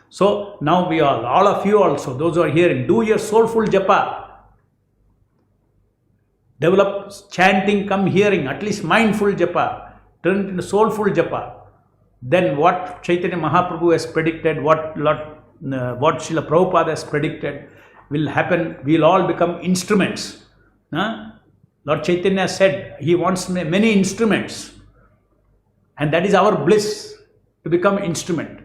So now we all of you also, those who are hearing, do your soulful japa. Develop chanting, come hearing, at least mindful japa. Turn it into soulful japa. Then what Chaitanya Mahaprabhu has predicted, what Srila Prabhupada has predicted will happen. We'll all become instruments. Lord Chaitanya said he wants many instruments. And that is our bliss, to become instrument.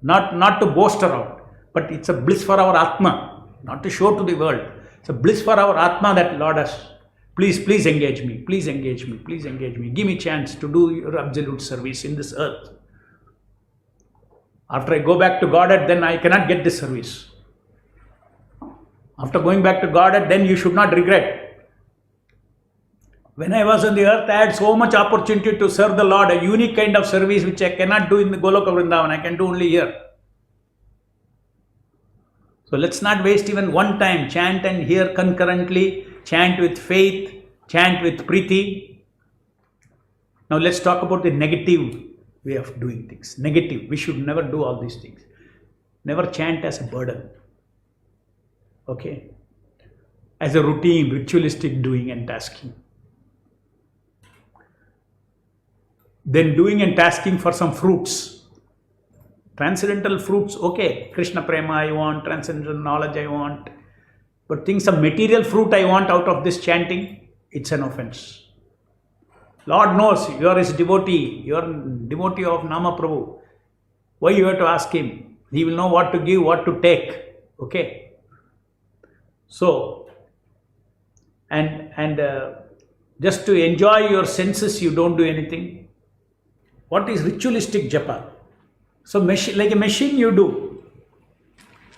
Not to boast around, but it's a bliss for our Atma, not to show to the world. It's a bliss for our Atma that Lord has. Please engage me, please engage me, please engage me. Give me chance to do your absolute service in this earth. After I go back to Godhead, then I cannot get this service. After going back to Godhead, then you should not regret. When I was on the earth, I had so much opportunity to serve the Lord, a unique kind of service which I cannot do in the Goloka Vrindavan, I can do only here. So let's not waste even one time. Chant and hear concurrently, chant with faith, chant with priti. Now let's talk about the negative way of doing things. Negative, we should never do all these things. Never chant as a burden. Okay? As a routine, ritualistic doing and tasking. Then doing and tasking for some fruits. Transcendental fruits, okay. Krishna Prema I want, transcendental knowledge I want. But things of material fruit I want out of this chanting, it's an offense. Lord knows you are his devotee, you are a devotee of Nama Prabhu. Why you have to ask him? He will know what to give, what to take. Okay. So, and just to enjoy your senses, you don't do anything. What is ritualistic japa? So like a machine you do.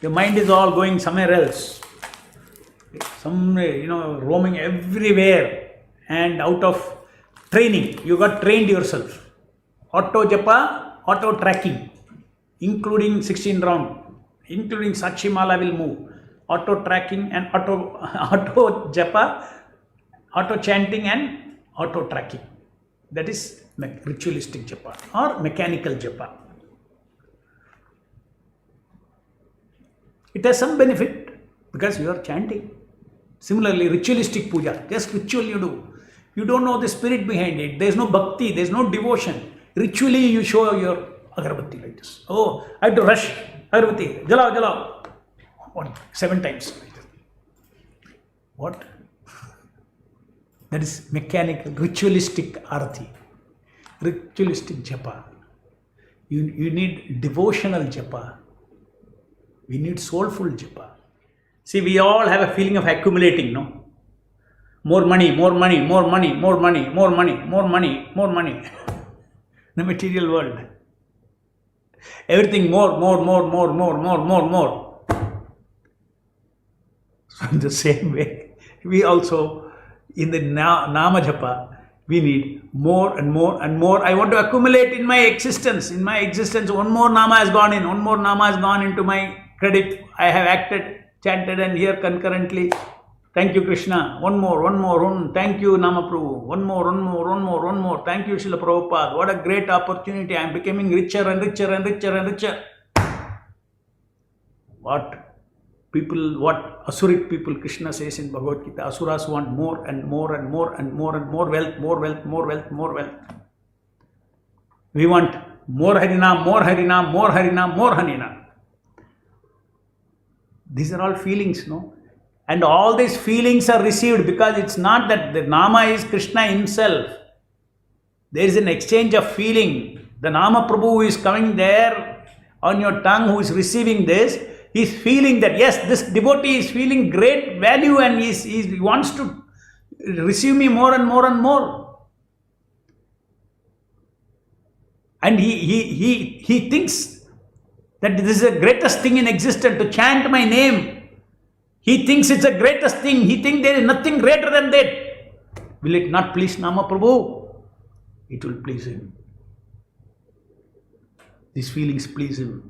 Your mind is all going somewhere else. Roaming everywhere. And out of training, you got trained yourself. Auto japa, auto tracking. Including 16 round. Including Sakshimala will move. Auto tracking and auto japa, auto chanting and auto tracking. That is ritualistic japa or mechanical japa. It has some benefit because you are chanting. Similarly, ritualistic puja, just ritual you do. You don't know the spirit behind it. There is no bhakti, there is no devotion. Ritually you show your agarbatti like this. Oh, I have to rush. Agarbatti, jalao. 7 times. What? That is mechanical, ritualistic arati. Ritualistic japa. You need devotional japa. We need soulful japa. See, we all have a feeling of accumulating, no? More money, more money, more money, more money, more money, more money, more money. The material world. Everything more. So in the same way, we also, in the Nama Japa, we need more and more and more. I want to accumulate in my existence. In my existence, one more Nama has gone in. One more Nama has gone into my credit. I have acted, chanted and here concurrently. Thank you, Krishna. One more. Thank you, Nama Prabhu. One more. Thank you, Srila Prabhupada. What a great opportunity. I am becoming richer and richer. What Asuric people, Krishna says in Bhagavad Gita, Asuras want more and more wealth. We want more Harinam. These are all feelings, no? And all these feelings are received because it's not that the Nama is Krishna himself. There is an exchange of feeling. The Nama Prabhu who is coming there on your tongue, who is receiving this, he is feeling that yes, this devotee is feeling great value and he wants to receive me more and more. And he thinks that this is the greatest thing in existence, to chant my name. He thinks it's the greatest thing. He thinks there is nothing greater than that. Will it not please Nama Prabhu? It will please him. These feelings please him.